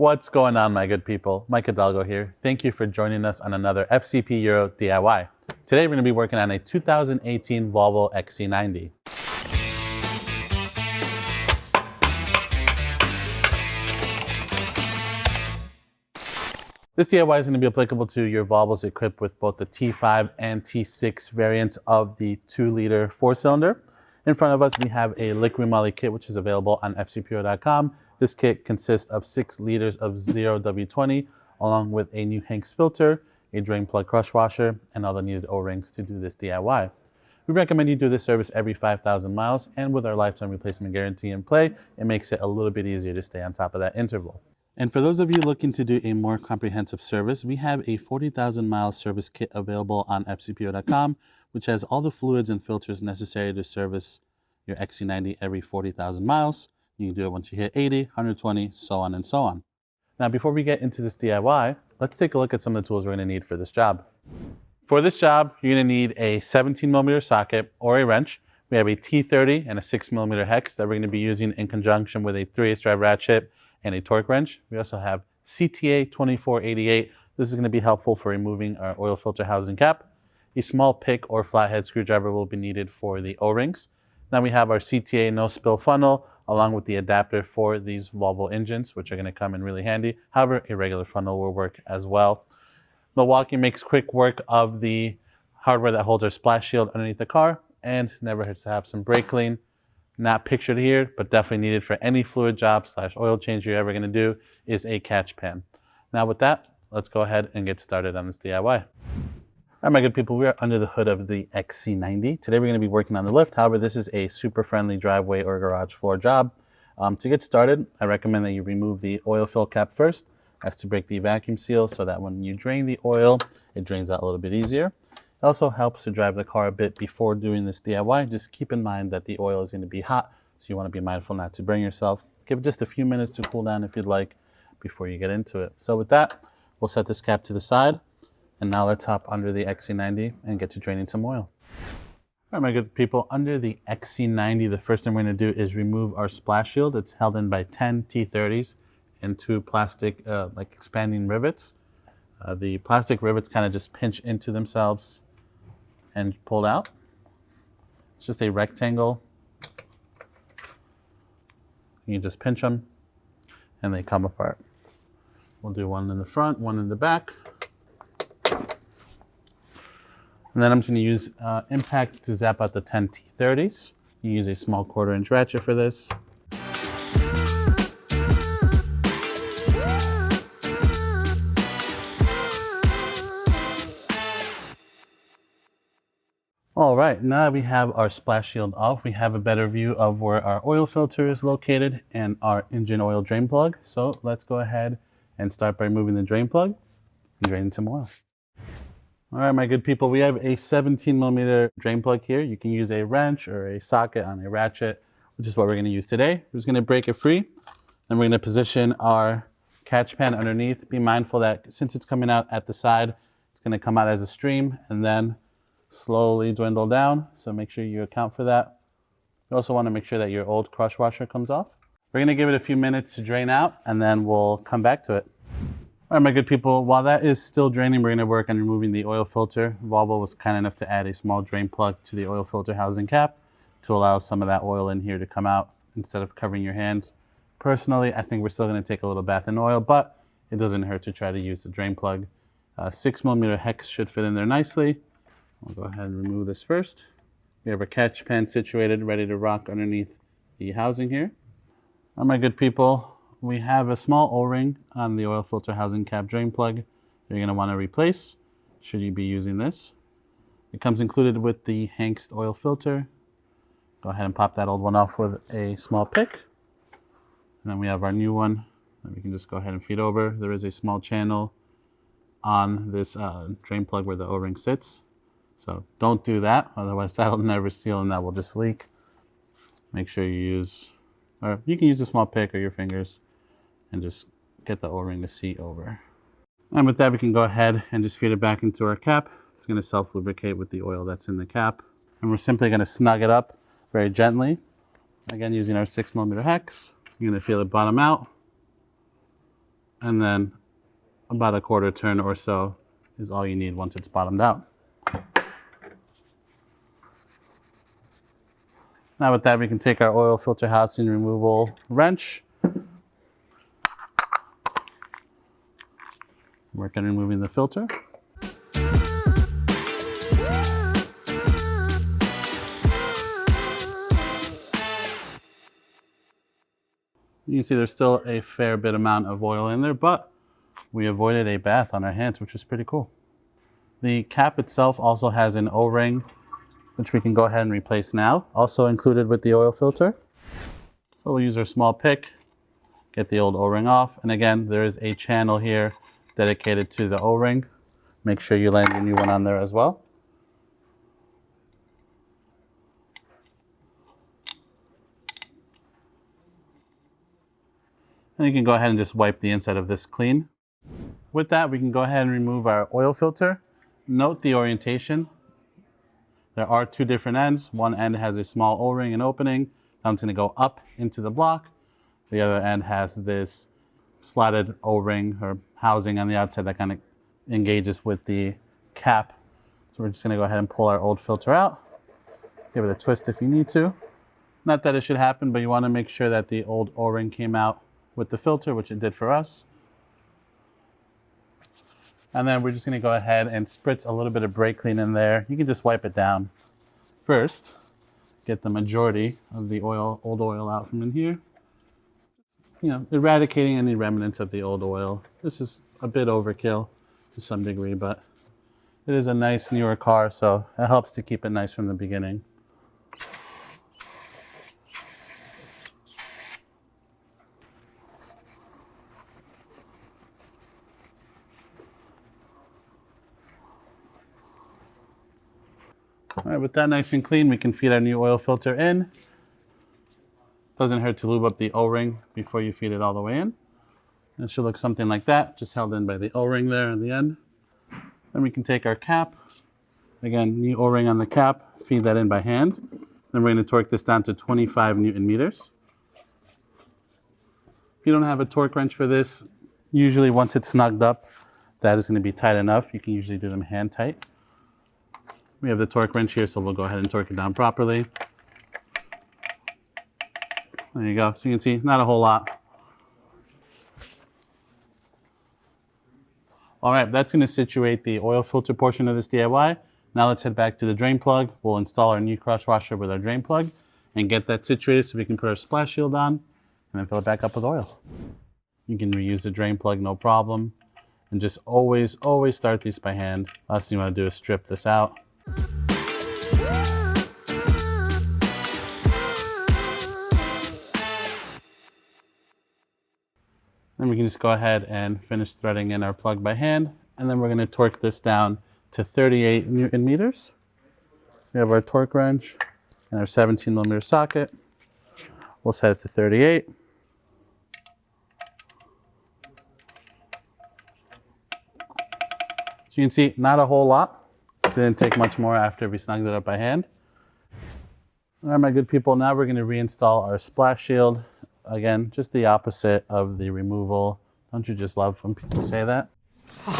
What's going on, my good people? Mike Hidalgo here. Thank you for joining us on another FCP Euro DIY. Today we're going to be working on a 2018 Volvo XC90. This DIY is going to be applicable to your Volvos equipped with both the T5 and T6 variants of the 2-liter 4-cylinder. In front of us, we have a liquid moly kit, which is available on fcpo.com. This kit consists of 6 liters of 0W20, along with a new Hanks filter, a drain plug crush washer, and all the needed O-rings to do this DIY. We recommend you do this service every 5,000 miles, and with our lifetime replacement guarantee in play, it makes it a little bit easier to stay on top of that interval. And for those of you looking to do a more comprehensive service, we have a 40,000 mile service kit available on fcpo.com, which has all the fluids and filters necessary to service your XC90 every 40,000 miles. You can do it once you hit 80, 120, so on and so on. Now, before we get into this DIY, let's take a look at some of the tools we're going to need for this job. For this job, you're going to need a 17mm socket or a wrench. We have a T30 and a 6mm hex that we're going to be using in conjunction with a 3/8 drive ratchet and a torque wrench. We also have CTA 2488. This is going to be helpful for removing our oil filter housing cap. A small pick or flathead screwdriver will be needed for the O-rings. Now we have our CTA no spill funnel along with the adapter for these Volvo engines, which are going to come in really handy. However, a regular funnel will work as well. Milwaukee makes quick work of the hardware that holds our splash shield underneath the car, and never hurts to have some brake clean. Not pictured here, but definitely needed for any fluid job / oil change you're ever going to do, is a catch pan. Now with that, let's go ahead and get started on this DIY. All right, my good people, we are under the hood of the XC90. Today we're going to be working on the lift. However, this is a super friendly driveway or garage floor job. To get started, I recommend that you remove the oil fill cap first. That's to break the vacuum seal so that when you drain the oil, it drains out a little bit easier. It also helps to drive the car a bit before doing this DIY. Just keep in mind that the oil is going to be hot, so you want to be mindful not to burn yourself. Give it just a few minutes to cool down if you'd like before you get into it. So with that, we'll set this cap to the side. And now let's hop under the XC90 and get to draining some oil. All right, my good people, under the XC90, the first thing we're going to do is remove our splash shield. It's held in by 10 T30s and 2 plastic like expanding rivets. The plastic rivets kind of just pinch into themselves and pulled out. It's just a rectangle. You just pinch them and they come apart. We'll do one in the front, one in the back. And then I'm just going to use impact to zap out the 10 T30s. You use a small 1/4-inch ratchet for this. All right, now that we have our splash shield off, we have a better view of where our oil filter is located and our engine oil drain plug. So let's go ahead and start by removing the drain plug and draining some oil. All right, my good people, we have a 17mm drain plug here. You can use a wrench or a socket on a ratchet, which is what we're going to use today. We're just going to break it free. Then we're going to position our catch pan underneath. Be mindful that since it's coming out at the side, it's going to come out as a stream and then slowly dwindle down. So make sure you account for that. You also want to make sure that your old crush washer comes off. We're going to give it a few minutes to drain out and then we'll come back to it. All right, my good people, while that is still draining, we're going to work on removing the oil filter. Volvo was kind enough to add a small drain plug to the oil filter housing cap to allow some of that oil in here to come out instead of covering your hands. Personally, I think we're still going to take a little bath in oil, but it doesn't hurt to try to use the drain plug. 6mm hex should fit in there nicely. We'll go ahead and remove this first. We have our catch pan situated, ready to rock underneath the housing here. All right, my good people, we have a small O-ring on the oil filter housing cap drain plug you're going to want to replace should you be using this. It comes included with the Hanks oil filter. Go ahead and pop that old one off with a small pick. And then we have our new one that we can just go ahead and feed over. There is a small channel on this drain plug where the O-ring sits. So don't do that, otherwise that'll never seal and that will just leak. Make sure you use, or you can use a small pick or your fingers and just get the O-ring to seat over. And with that, we can go ahead and just feed it back into our cap. It's going to self-lubricate with the oil that's in the cap. And we're simply going to snug it up very gently. Again, using our 6mm hex. You're going to feel it bottom out. And then about a quarter turn or so is all you need once it's bottomed out. Now with that, we can take our oil filter housing removal wrench. Work on removing the filter. You can see there's still a fair bit amount of oil in there, but we avoided a bath on our hands, which is pretty cool. The cap itself also has an O-ring, which we can go ahead and replace now, also included with the oil filter. So we'll use our small pick, get the old O-ring off. And again, there is a channel here dedicated to the O-ring. Make sure you land your new one on there as well. And you can go ahead and just wipe the inside of this clean. With that, we can go ahead and remove our oil filter. Note the orientation. There are two different ends. One end has a small O-ring and opening. Now it's going to go up into the block. The other end has this slotted O-ring or housing on the outside that kind of engages with the cap. So we're just going to go ahead and pull our old filter out. Give it a twist if you need to. Not that it should happen, but you want to make sure that the old O-ring came out with the filter, which it did for us. And then we're just going to go ahead and spritz a little bit of brake clean in there. You can just wipe it down first. Get the majority of the oil, old oil out from in here. You know, eradicating any remnants of the old oil. This is a bit overkill to some degree, but it is a nice newer car, so it helps to keep it nice from the beginning. All right, with that nice and clean, we can feed our new oil filter in. Doesn't hurt to lube up the O-ring before you feed it all the way in. It should look something like that, just held in by the O-ring there at the end. Then we can take our cap. Again, new O-ring on the cap, feed that in by hand. Then we're going to torque this down to 25 Newton meters. If you don't have a torque wrench for this, usually once it's snugged up, that is going to be tight enough. You can usually do them hand tight. We have the torque wrench here, so we'll go ahead and torque it down properly. There you go. So you can see, not a whole lot. All right, that's going to situate the oil filter portion of this DIY. Now let's head back to the drain plug. We'll install our new crush washer with our drain plug and get that situated so we can put our splash shield on and then fill it back up with oil. You can reuse the drain plug, no problem. And just always, always start these by hand. Last thing you want to do is strip this out. Then we can just go ahead and finish threading in our plug by hand. And then we're going to torque this down to 38 Newton meters. We have our torque wrench and our 17 millimeter socket. We'll set it to 38. So you can see, not a whole lot. Didn't take much more after we snugged it up by hand. All right, my good people, now we're going to reinstall our splash shield. Again, just the opposite of the removal. Don't you just love when people say that? I'm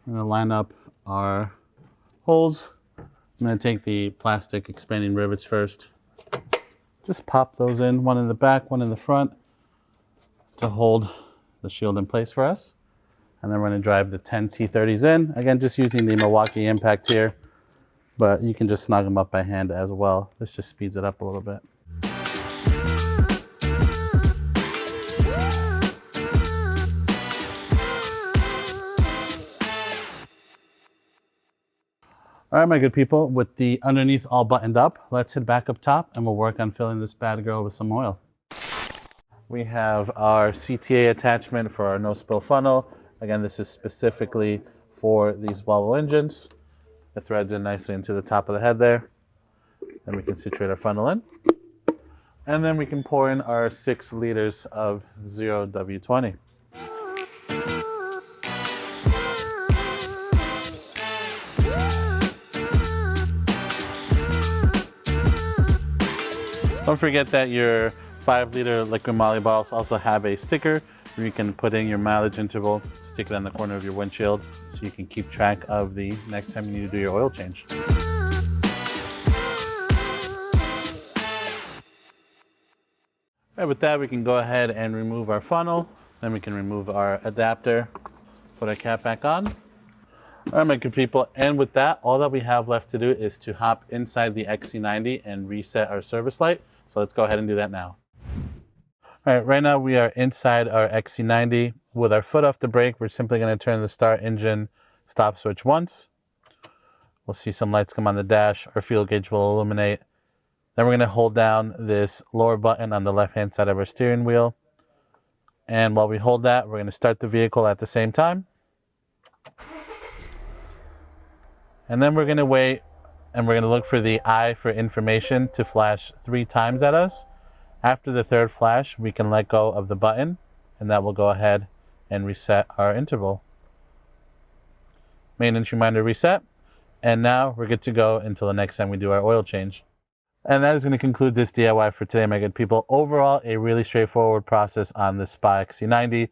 going to line up our holes. I'm going to take the plastic expanding rivets first. Just pop those in, one in the back, one in the front, to hold the shield in place for us. And then we're going to drive the 10 T30s in. Again, just using the Milwaukee Impact here, but you can just snug them up by hand as well. This just speeds it up a little bit. All right, my good people, with the underneath all buttoned up, let's head back up top and we'll work on filling this bad girl with some oil. We have our CTA attachment for our no-spill funnel. Again, this is specifically for these Volvo engines. It threads in nicely into the top of the head there. Then we can situate our funnel in. And then we can pour in our 6 liters of 0W20. Don't forget that your 5-liter liquid moly bottles also have a sticker where you can put in your mileage interval, stick it on the corner of your windshield so you can keep track of the next time you need to do your oil change. All right, with that, we can go ahead and remove our funnel. Then we can remove our adapter, put our cap back on. All right, my good people, and with that, all that we have left to do is to hop inside the XC90 and reset our service light. So let's go ahead and do that now. All right, right now we are inside our XC90. With our foot off the brake, we're simply going to turn the start engine stop switch once. We'll see some lights come on the dash. Our fuel gauge will illuminate. Then we're going to hold down this lower button on the left-hand side of our steering wheel. And while we hold that, we're going to start the vehicle at the same time. And then we're going to wait, and we're going to look for the I for information to flash 3 times at us. After the 3rd flash, we can let go of the button, and that will go ahead and reset our interval. Maintenance reminder reset. And now we're good to go until the next time we do our oil change. And that is going to conclude this DIY for today, my good people. Overall, a really straightforward process on the SPA XC90.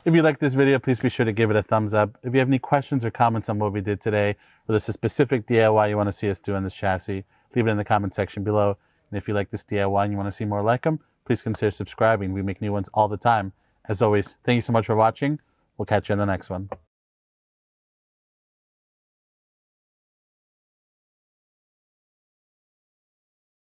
If you like this video, please be sure to give it a thumbs up. If you have any questions or comments on what we did today, or there's a specific DIY you want to see us do on this chassis, leave it in the comment section below. And if you like this DIY and you want to see more like them, please consider subscribing. We make new ones all the time. As always, thank you so much for watching. We'll catch you in the next one.